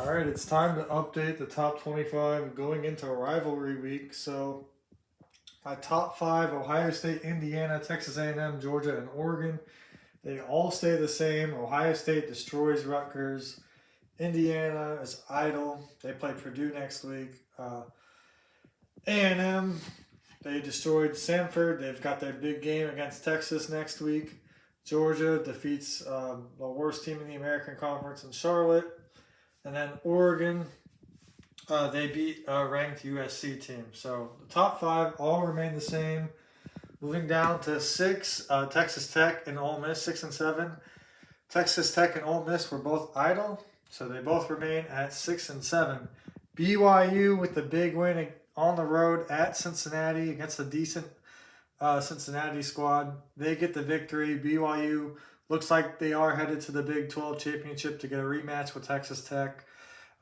All right, it's time to update the top 25 going into rivalry week. So, my top five: Ohio State, Indiana, Texas A&M, Georgia, and Oregon. They all stay the same. Ohio State destroys Rutgers. Indiana is idle. They play Purdue next week. A&M, they destroyed Samford. They've got their big game against Texas next week. Georgia defeats the worst team in the American Conference in Charlotte. And then Oregon, they beat a ranked USC team. So the top five all remain the same. Moving down to six, Texas Tech and Ole Miss, 6 and 7. Texas Tech and Ole Miss were both idle, so they both remain at 6 and 7. BYU with the big win on the road at Cincinnati against a decent Cincinnati squad. They get the victory. BYU looks like they are headed to the Big 12 championship to get a rematch with Texas Tech.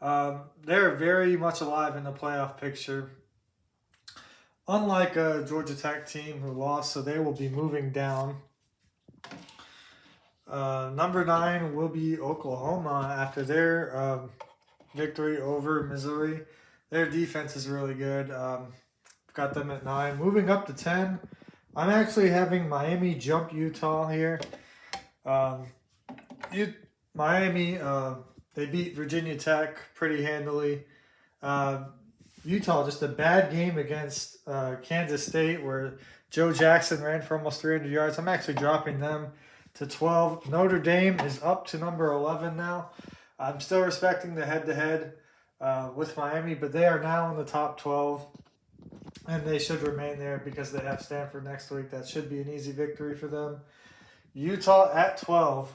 They're very much alive in the playoff picture. Unlike a Georgia Tech team who lost, so they will be moving down. Number 9 will be Oklahoma after their victory over Missouri. Their defense is really good. Got them at 9. Moving up to 10, I'm actually having Miami jump Utah here. Miami, they beat Virginia Tech pretty handily. Utah, just a bad game against Kansas State where Joe Jackson ran for almost 300 yards. I'm actually dropping them to 12. Notre Dame is up to number 11 now. I'm still respecting the head-to-head with Miami, but they are now in the top 12, and they should remain there because they have Stanford next week. That should be an easy victory for them. Utah at 12.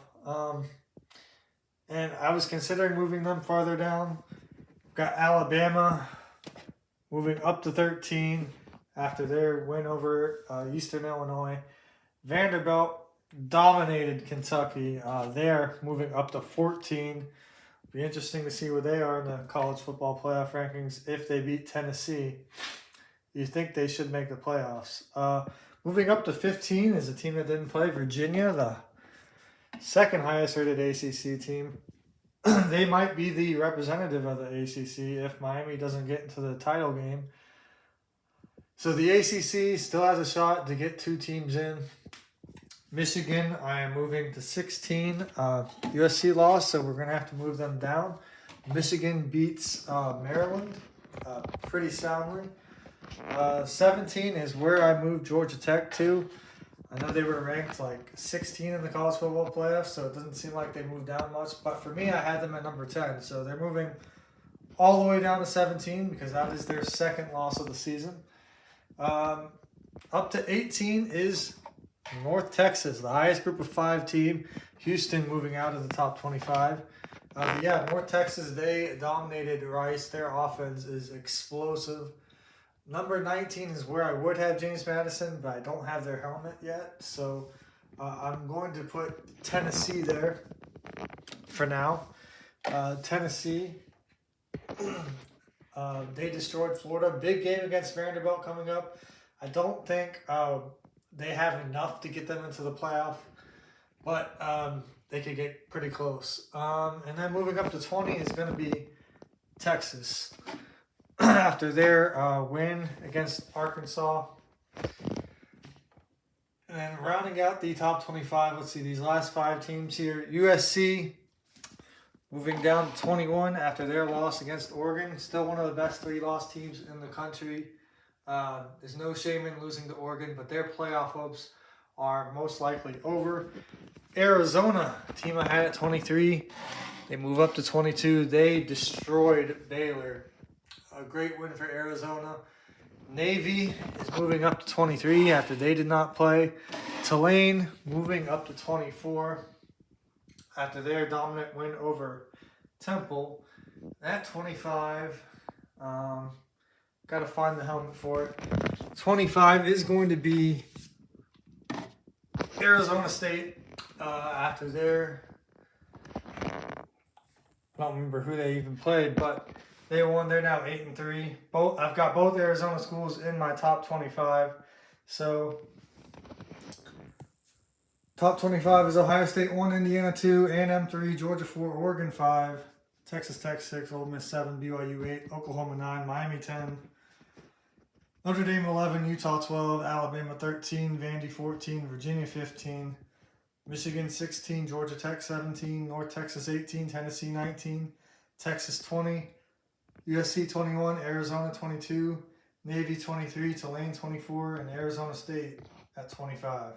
And I was considering moving them farther down. Got Alabama moving up to 13 after their win over Eastern Illinois. Vanderbilt dominated Kentucky. They're moving up to 14. Be interesting to see where they are in the college football playoff rankings if they beat Tennessee. You think they should make the playoffs. Moving up to 15 is a team that didn't play, Virginia, the second highest rated ACC team. They might be the representative of the ACC if Miami doesn't get into the title game. So the ACC still has a shot to get 2 teams in. Michigan, I am moving to 16. USC lost, so we're going to have to move them down. Michigan beats Maryland pretty soundly. 17 is where I moved Georgia Tech to. I know they were ranked like 16 in the college football playoffs, so it doesn't seem like they moved down much. But for me, I had them at number 10. So they're moving all the way down to 17 because that is their second loss of the season. Up to 18 is North Texas, the highest group of 5 team. Houston moving out of the top 25. North Texas, they dominated Rice. Their offense is explosive. Number 19 is where I would have James Madison, but I don't have their helmet yet. So I'm going to put Tennessee there for now. Tennessee, they destroyed Florida. Big game against Vanderbilt coming up. I don't think they have enough to get them into the playoff, but they could get pretty close. And then moving up to 20 is going to be Texas. After their win against Arkansas. And then rounding out the top 25, let's see, these last 5 teams here. USC moving down to 21 after their loss against Oregon. Still one of the best 3-loss teams in the country. There's no shame in losing to Oregon, but their playoff hopes are most likely over. Arizona, team I had at 23. They move up to 22. They destroyed Baylor. A great win for Arizona. Navy is moving up to 23 after they did not play. Tulane moving up to 24 after their dominant win over Temple. At 25, got to find the helmet for it. 25 is going to be Arizona State after their... I don't remember who they even played, but they won. They're now 8-3. I've got both Arizona schools in my top 25. So top 25 is Ohio State 1, Indiana 2, A&M 3, Georgia 4, Oregon 5. Texas Tech 6, Ole Miss 7, BYU 8, Oklahoma 9, Miami 10, Notre Dame 11, Utah 12, Alabama 13, Vandy 14, Virginia 15, Michigan 16, Georgia Tech 17, North Texas 18, Tennessee 19, Texas 20, USC 21, Arizona 22, Navy 23, Tulane 24, and Arizona State at 25.